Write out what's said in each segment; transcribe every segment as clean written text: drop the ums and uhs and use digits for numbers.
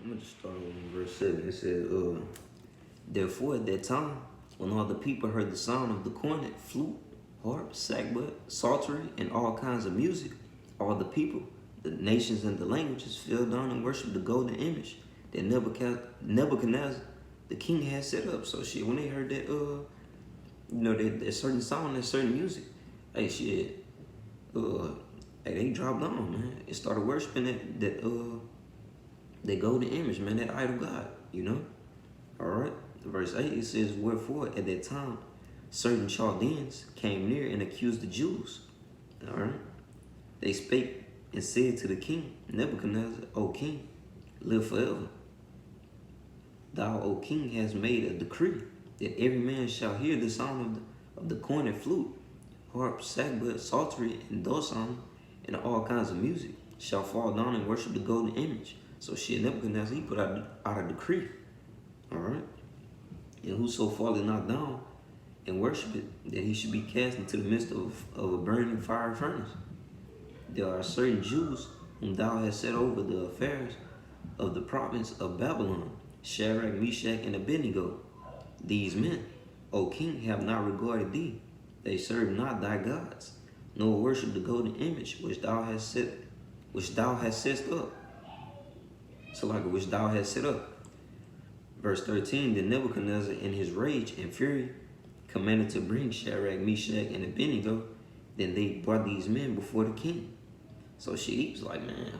I'm gonna just start on verse 7. It says, therefore at that time, when all the people heard the sound of the cornet, flute, harp, sackbut, psaltery, and all kinds of music, all the people, the nations and the languages fell down and worshipped the golden image that Nebuchadnezzar, the king, had set up. So shit, when they heard that, that certain sound, that certain music, hey shit, hey, they dropped down, man. It started worshiping that golden image, man, that idol god, All right. Verse 8, it says, wherefore at that time certain Chaldeans came near and accused the Jews. All right. They spake and said to the king, Nebuchadnezzar, O king, live forever. Thou, O king, hast made a decree that every man shall hear the sound of the cornet, flute, harp, sackbut, psaltery, and dulcimer, and all kinds of music, shall fall down and worship the golden image. So shit, Nebuchadnezzar, he put out a decree. All right. And whoso falleth not down and worship it, that he should be cast into the midst of a burning fire furnace. There are certain Jews whom thou hast set over the affairs of the province of Babylon, Shadrach, Meshach, and Abednego. These men, O king, have not regarded thee. They serve not thy gods, nor worship the golden image which thou hast set up. So like which thou hast set up. Verse 13, then Nebuchadnezzar in his rage and fury commanded to bring Shadrach, Meshach, and Abednego. Then they brought these men before the king. So shit, he was like, man,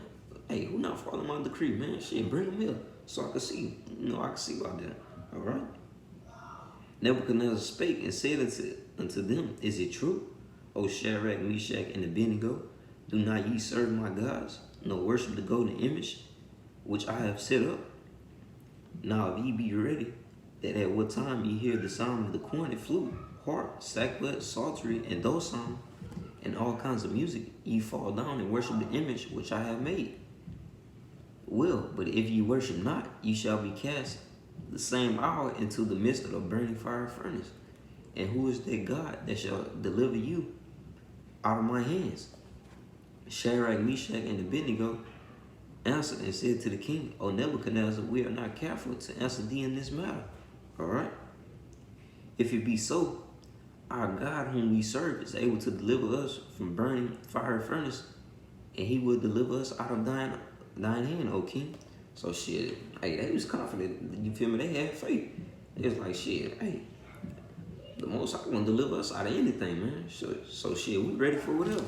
hey, who not following my decree, man? Shit, bring them here so I can see, I can see about that. All right. Nebuchadnezzar spake and said unto them, is it true, O Shadrach, Meshach, and Abednego? Do not ye serve my gods, nor worship the golden image which I have set up? Now if ye be ready, that at what time ye hear the sound of the cornet, flute, harp, sackbut, psaltery, and dulcimer, and all kinds of music, ye fall down and worship the image which I have made. Well, but if ye worship not, ye shall be cast the same hour into the midst of the burning fire furnace. And who is that God that shall deliver you out of my hands? Shadrach, Meshach, and Abednego answered and said to the king, O Nebuchadnezzar, we are not careful to answer thee in this matter. All right. If it be so, our God whom we serve is able to deliver us from burning fire furnace, and he will deliver us out of thine hand, O king. So shit, hey, they was confident. You feel me? They had faith. It was like, shit, hey, the Most High gonna deliver us out of anything, man. So shit, we ready for whatever.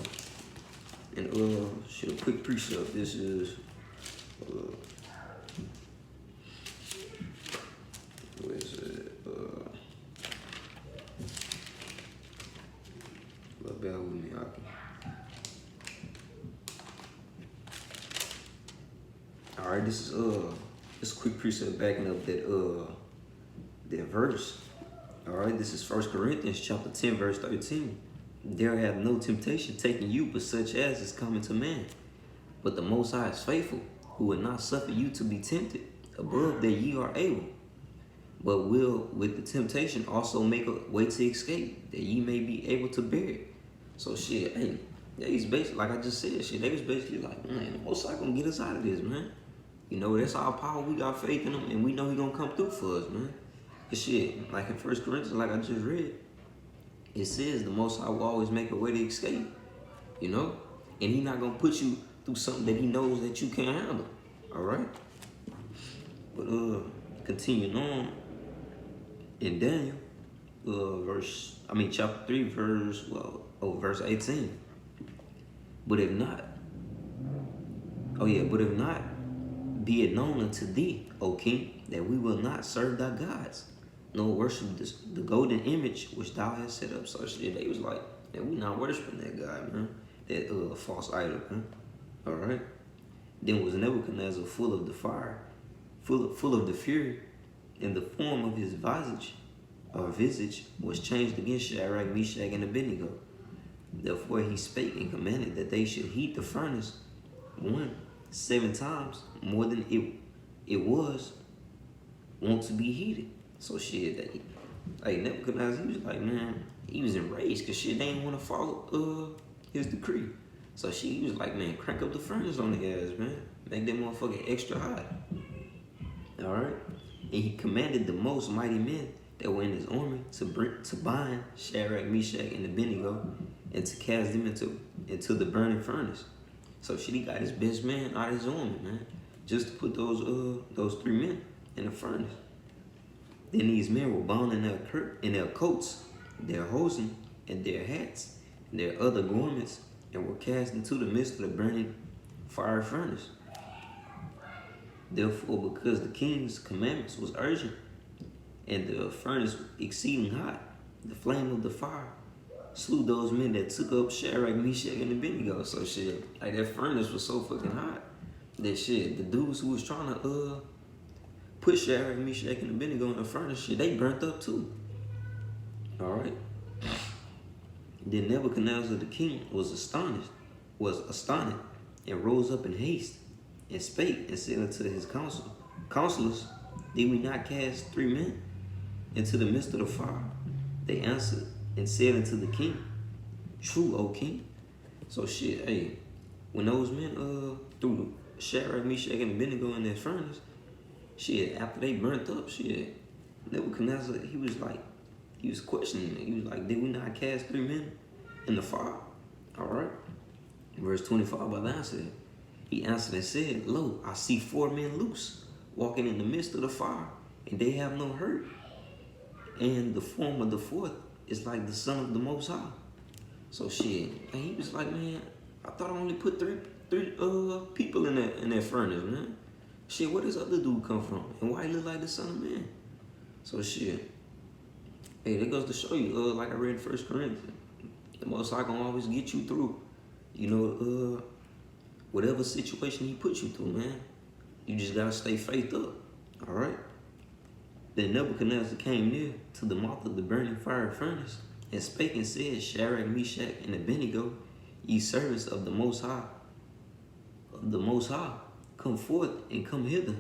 And shit, a quick precept. This is what is it? Bear with me, all right, this is a quick precept backing up that verse. All right, this is 1 Corinthians chapter 10, verse 13. There hath no temptation taken you, but such as is common to man. But the Most High is faithful, who will not suffer you to be tempted above that ye are able, but will with the temptation also make a way to escape, that ye may be able to bear it. So shit, hey, he's basically, like I just said, shit, they was basically like, man, the Most High gonna get us out of this, man. That's our power. We got faith in him, and we know he gonna come through for us, man. Cause shit, like in 1 Corinthians, like I just read, it says the Most High will always make a way to escape, and he not gonna put you through something that he knows that you can't handle. All right. But continuing on in Daniel, chapter 3, verse 18. But if not, be it known unto thee, O king, that we will not serve thy gods, nor worship the golden image which thou hast set up. So shit, they was like, man, we not worshiping that God, man, that false idol, man. All right. Then was Nebuchadnezzar full of the fire, full of the fury, and the form of his visage was changed against Shadrach, Meshach, and Abednego. Therefore he spake and commanded that they should heat the furnace 7 times more than it was wont to be heated. So shit, Nebuchadnezzar, he was like, man, he was enraged because shit, they didn't want to follow his decree. So he was like, man, crank up the furnace on the gas, man. Make that motherfucker extra hot. All right, and he commanded the most mighty men that were in his army to bind Shadrach, Meshach, and Abednego, and to cast them into the burning furnace. So shit, he got his best man out of his army, man, just to put those three men in the furnace. Then these men were bound in their coats, their hosen, and their hats, and their other garments, and were cast into the midst of the burning fire furnace. Therefore, because the king's commandments was urgent, and the furnace exceeding hot, the flame of the fire slew those men that took up Shadrach, Meshach, and Abednego. So shit, like that furnace was so fucking hot that shit, the dudes who was trying to put Shadrach, Meshach, and Abednego in the furnace, shit, they burnt up too. All right. Then Nebuchadnezzar the king was astonished, and rose up in haste, and spake and said unto his counselors, did we not cast three men into the midst of the fire? They answered and said unto the king, true, O king. So shit, hey, when those men threw Shadrach, Meshach, and Abednego in that furnace, shit, after they burnt up, shit, Nebuchadnezzar, he was questioning it. He was like, did we not cast three men in the fire? All right. Verse 25 by the answer, he answered and said, lo, I see four men loose, walking in the midst of the fire, and they have no hurt. And the form of the fourth is like the Son of the Most High. So shit, and he was like, man, I thought I only put three people in that furnace, man. Shit, where does other dude come from? And why he look like the Son of Man? So shit, hey, that goes to show you, like I read in 1 Corinthians, the Most High gonna always get you through, you know, whatever situation he puts you through, man. You just gotta stay faith up, all right? Then Nebuchadnezzar came near to the mouth of the burning fire furnace, and spake and said, Shadrach, Meshach, and Abednego, ye servants of the Most High, come forth and come hither.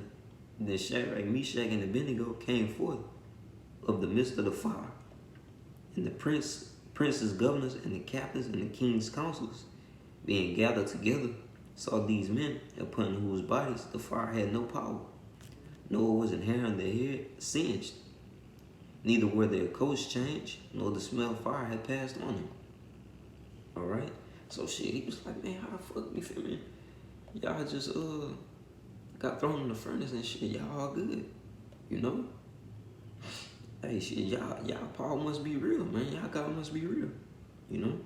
Then Shadrach, Meshach, and Abednego came forth of the midst of the fire. And the princes, governors, and the captains, and the king's counselors, being gathered together, saw these men, upon whose bodies the fire had no power, nor was an hair on their head singed, neither were their coats changed, nor the smell of fire had passed on them. All right? So shit, he was like, man, how the fuck, you feel me? Y'all just got thrown in the furnace and shit, y'all all good, you know? Hey, shit, y'all power must be real, man. Y'all God must be real, you know?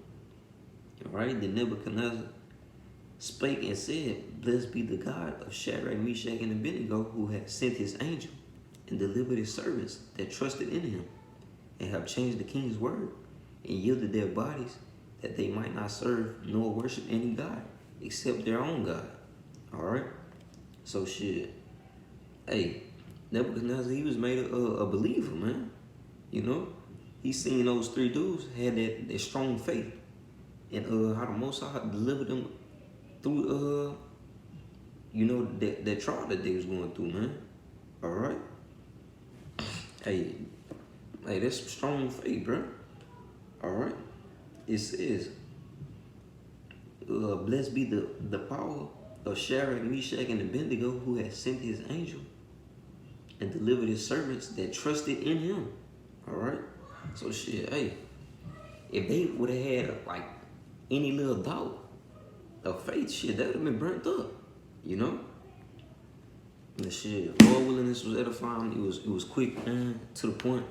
All right? Then Nebuchadnezzar spake and said, blessed be the God of Shadrach, Meshach, and Abednego, who hath sent his angel and delivered his servants that trusted in him, and have changed the king's word, and yielded their bodies, that they might not serve nor worship any God except their own God. All right? So shit, hey, Nebuchadnezzar, he was made a believer, man. You know? He seen those three dudes had that strong faith, and how the Most High delivered them through you know, that trial that they was going through, man. All right. Hey, that's some strong faith, bro. All right. It says, blessed be the power of Shadrach, Meshach, and Abednego, who has sent his angel and delivered his servants that trusted in him. All right. So shit, hey, if they would have had like any little doubt of faith, shit, that would have been burnt up, you know? And shit, Lord willing, this was edifying. It was quick, man, to the point.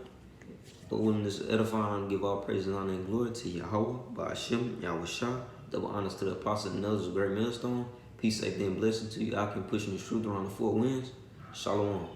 Lord willing, this was edifying. Give all praise and honor and glory to Yahweh, Ba'ashem, Yahweh Shah. Double honors to the apostles and elders of Great Millstone. Peace, safety, and blessing to you. I can push in the truth around the four winds. Shalom.